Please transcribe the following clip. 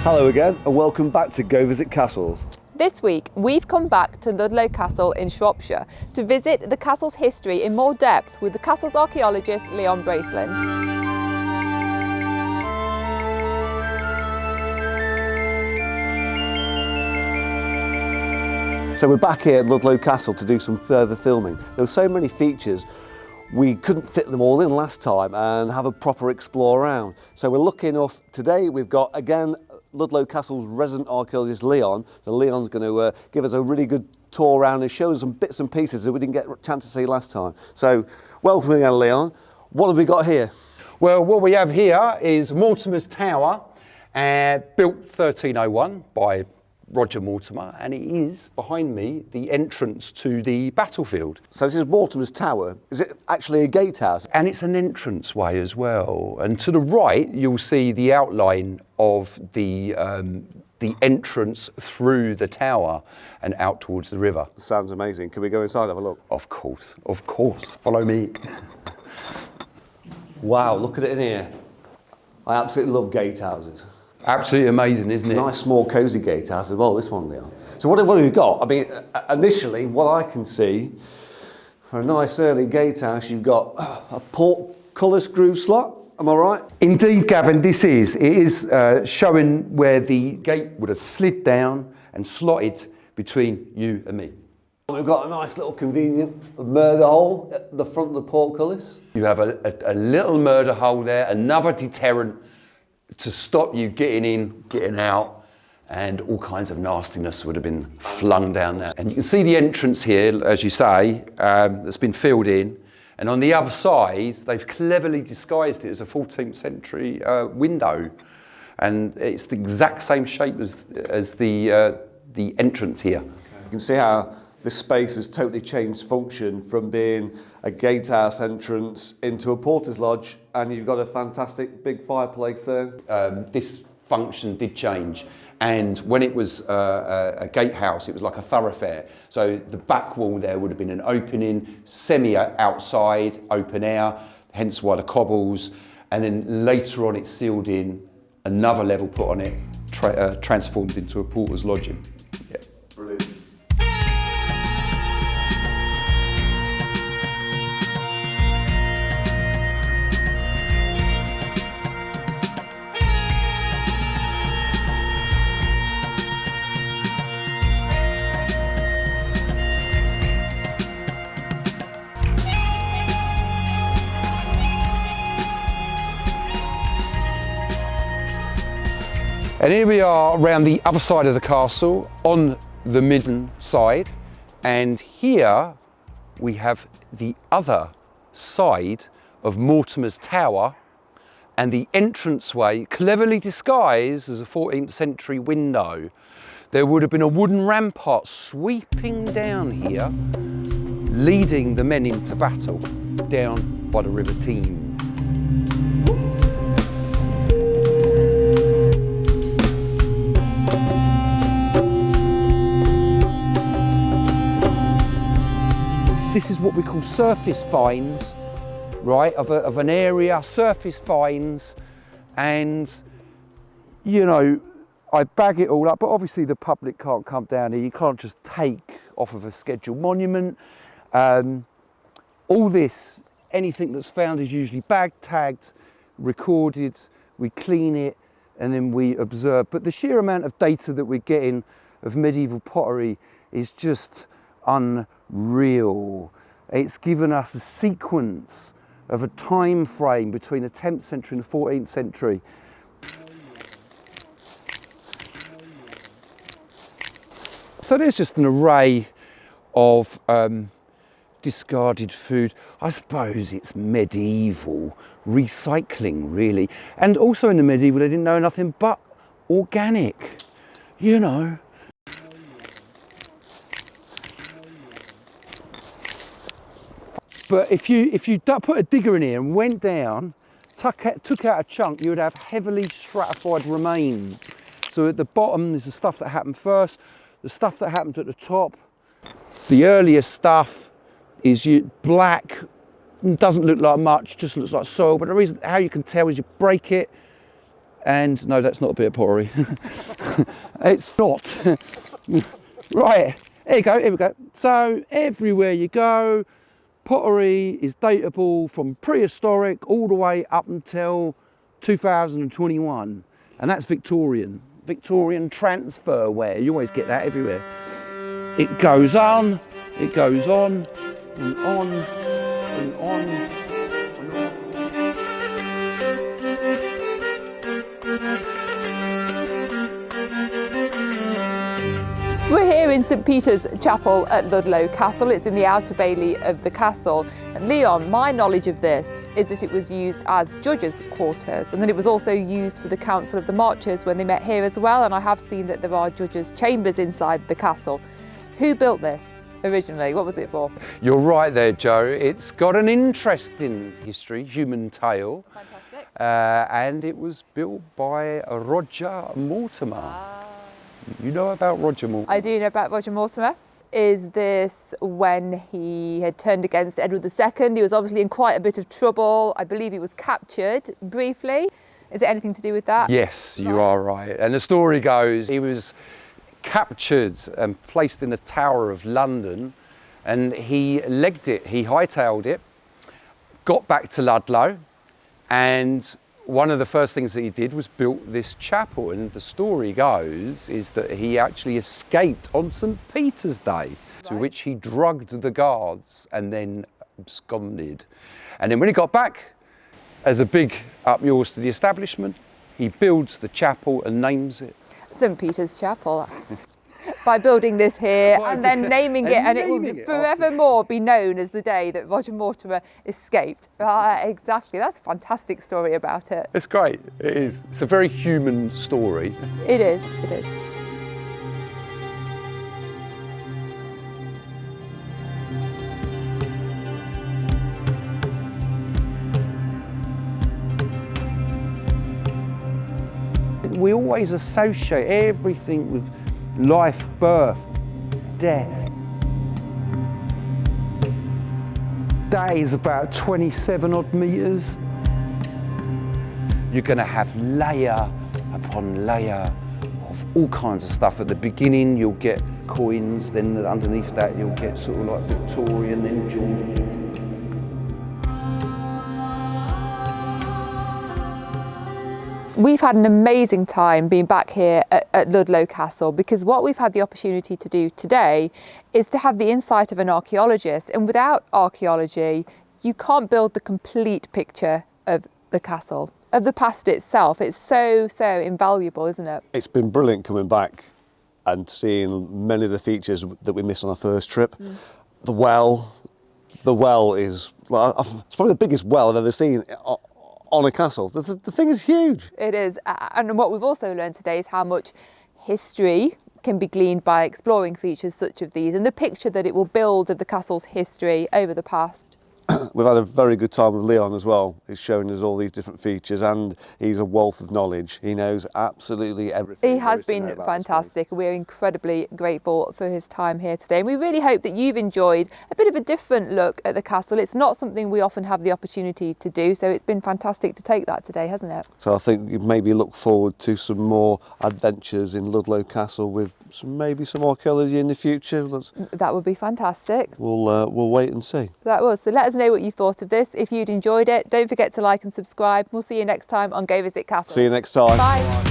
Hello again and welcome back to Go Visit Castles. This week, we've come back to Ludlow Castle in Shropshire to visit the castle's history in more depth with the castle's archaeologist, Leon Bracelin. So we're back here at Ludlow Castle to do some further filming. There were so many features, we couldn't fit them all in last time and have a proper explore around. So we're lucky enough today, we've got again Ludlow Castle's resident archaeologist Leon. So Leon's going to give us a really good tour around and show us some bits and pieces that we didn't get a chance to see last time. So welcome again, Leon. What have we got here? Well, what we have here is Mordtimers Tower, built 1301 by Roger Mortimer, and it is behind me the entrance to the battlefield. So this is Mortimer's Tower. Is it actually a gatehouse? And it's an entrance way as well. And to the right, you'll see the outline of the entrance through the tower and out towards the river. Sounds amazing. Can we go inside and have a look? Of course. Follow me. Wow, look at it in here. I absolutely love gatehouses. Absolutely amazing, isn't it? Nice small cosy gatehouse as well, this one, Leon. So what have we got? I mean, initially, what I can see, for a nice early gatehouse, you've got a portcullis groove slot, am I right? Indeed, Gavin, it is showing where the gate would have slid down and slotted between you and me. We've got a nice little convenient murder hole at the front of the portcullis. You have a little murder hole there, another deterrent to stop you getting in, getting out, and all kinds of nastiness would have been flung down there. And you can see the entrance here, as you say, that's been filled in. And on the other side, they've cleverly disguised it as a 14th century window. And it's the exact same shape as the entrance here. You can see how this space has totally changed function from being a gatehouse entrance into a porter's lodge, and you've got a fantastic big fireplace there. This function did change, and when it was a gatehouse, it was like a thoroughfare. So the back wall there would have been an opening, semi-outside, open air, hence why the cobbles, and then later on it's sealed in, another level put on it, transformed into a porter's lodging. Yeah. Brilliant. And here we are around the other side of the castle, on the midden side, and here we have the other side of Mortimer's Tower, and the entranceway, cleverly disguised as a 14th century window. There would have been a wooden rampart sweeping down here, leading the men into battle down by the River Teme. This is what we call surface finds, right, of an area, surface finds, and, you know, I bag it all up, but obviously the public can't come down here, you can't just take off of a scheduled monument. All this, anything that's found is usually bagged, tagged, recorded, we clean it, and then we observe. But the sheer amount of data that we're getting of medieval pottery is just unreal. It's given us a sequence of a time frame between the 10th century and the 14th century. So there's just an array of discarded food. I suppose it's medieval recycling, really. And also in the medieval, they didn't know nothing but organic, you know. But if you put a digger in here and went down, took out a chunk, you would have heavily stratified remains. So at the bottom is the stuff that happened first, the stuff that happened at the top. The earlier stuff is black, doesn't look like much, just looks like soil. But the reason how you can tell is you break it, And no, that's not a bit of pottery. It's not. Right, here you go, here we go. So everywhere you go, pottery is datable from prehistoric all the way up until 2021. And that's Victorian transfer wear. You always get that everywhere. It goes on, and on, and on. So we're here in St Peter's Chapel at Ludlow Castle. It's in the outer bailey of the castle. And Leon, my knowledge of this is that it was used as judges' quarters, and then it was also used for the Council of the Marchers when they met here as well. And I have seen that there are judges' chambers inside the castle. Who built this originally? What was it for? You're right there, Joe. It's got an interesting history, human tale. Fantastic. And it was built by Roger Mortimer. You know about Roger Mortimer? I do know about Roger Mortimer. Is this when he had turned against Edward II? He was obviously in quite a bit of trouble. I believe he was captured briefly. Is it anything to do with that? Yes, you are right. And the story goes, he was captured and placed in the Tower of London, and he legged it, he hightailed it, got back to Ludlow, and one of the first things that he did was built this chapel. And the story goes is that he actually escaped on St Peter's Day, to which he drugged the guards and then absconded. And then when he got back, as a big up yours to the establishment, he builds the chapel and names it St Peter's Chapel. By building this here and then naming it, and it will forevermore be known as the day that Roger Mortimer escaped. Exactly, that's a fantastic story about it. It's great, it is. It's a very human story. It is, it is. We always associate everything with life, birth, death. That is about 27 odd metres. You're going to have layer upon layer of all kinds of stuff. At the beginning you'll get coins, then underneath that you'll get sort of like Victorian, then Georgian. We've had an amazing time being back here at Ludlow Castle, because what we've had the opportunity to do today is to have the insight of an archaeologist, and without archaeology you can't build the complete picture of the castle, of the past itself. It's so invaluable, isn't it? It's been brilliant coming back and seeing many of the features that we missed on our first trip. The well is, it's probably the biggest well I've ever seen on a castle. The thing is huge. It is, and what we've also learned today is how much history can be gleaned by exploring features such as these, and the picture that it will build of the castle's history over the past. We've had a very good time with Leon as well. He's showing us all these different features, and he's a wealth of knowledge. He knows absolutely everything. He has been fantastic. We're incredibly grateful for his time here today, and we really hope that you've enjoyed a bit of a different look at the castle. It's not something we often have the opportunity to do, so it's been fantastic to take that today, hasn't it? So I think you maybe look forward to some more adventures in Ludlow Castle with maybe some archaeology in the future. That would be fantastic. We'll wait and see. That was. So let us know what you thought of this. If you'd enjoyed it, don't forget to like and subscribe. We'll see you next time on Go Visit Castle. See you next time. Bye.